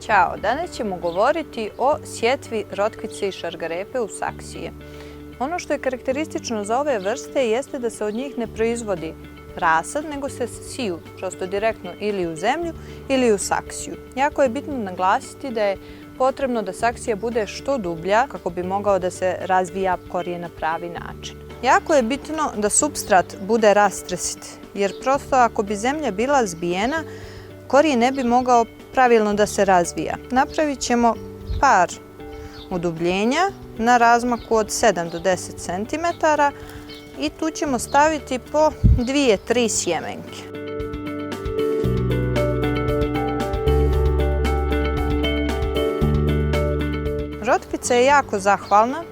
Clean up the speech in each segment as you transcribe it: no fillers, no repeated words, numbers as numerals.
Ćao, danas ćemo govoriti o sjetvi rotkvice i šargarepe u saksije. Ono što je karakteristično za ove vrste jeste da se od njih ne proizvodi rasad, nego se siju prosto direktno ili u zemlju ili u saksiju. Jako je bitno naglasiti da je potrebno da saksija bude što dublja kako bi mogao da se razvija korijen na pravi način. Jako je bitno da supstrat bude rastresit, jer prosto ako bi zemlja bila zbijena, korijen ne bi mogao pravilno da se razvija. Napravit ćemo par udubljenja na razmaku od 7 do 10 cm i tu ćemo staviti po 2-3 sjemenke. Rotkvica je jako zahvalna,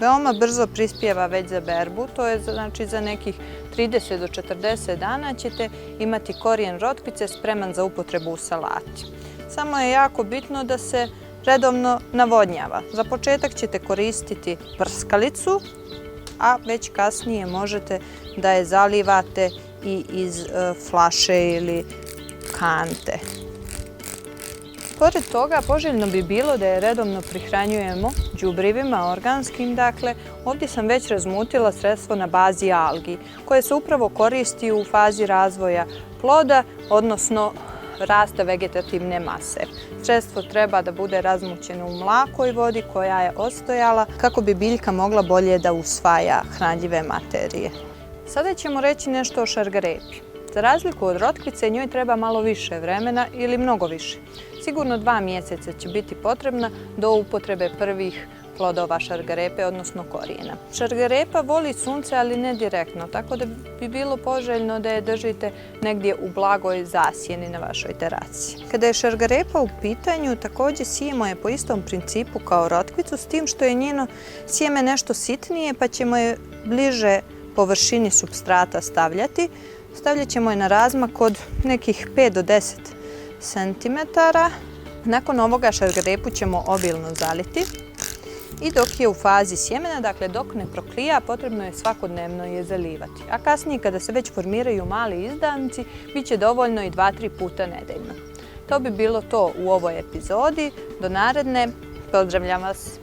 veoma brzo prispijeva već za berbu, to je znači za nekih 30 do 40 dana ćete imati korijen rotkvice spreman za upotrebu u salati. Samo je jako bitno da se redovno navodnjava. Za početak ćete koristiti prskalicu, a već kasnije možete da je zalivate i iz flaše ili kante. Pored toga, poželjno bi bilo da je redovno prihranjujemo đubrivima organskim. Dakle, ovdje sam već razmutila sredstvo na bazi algi, koje se upravo koristi u fazi razvoja ploda, odnosno rasta vegetativne mase. Sredstvo treba da bude razmućeno u mlakoj vodi koja je ostojala kako bi biljka mogla bolje da usvaja hranljive materije. Sada ćemo reći nešto o šargarepi. Za razliku od rotkvice, njoj treba malo više vremena ili mnogo više. Sigurno 2 mjeseca će biti potrebna do upotrebe prvih plodova šargarepe, odnosno korijena. Šargarepa voli sunce, ali ne direktno, tako da bi bilo poželjno da je držite negdje u blagoj zasjeni na vašoj terasi. Kada je šargarepa u pitanju, također sijemo je po istom principu kao rotkvicu, s tim što je njeno sjeme nešto sitnije, pa ćemo je bliže površini supstrata stavljati. Stavljat ćemo je na razmak od nekih 5 do 10 cm. Nakon ovoga šargarepu ćemo obilno zaliti i dok je u fazi sjemena, dakle dok ne proklija, potrebno je svakodnevno je zalivati. A kasnije kada se već formiraju mali izdanci, bit će dovoljno i 2-3 puta nedeljno. To bi bilo to u ovoj epizodi. Do naredne, pozdravljam vas!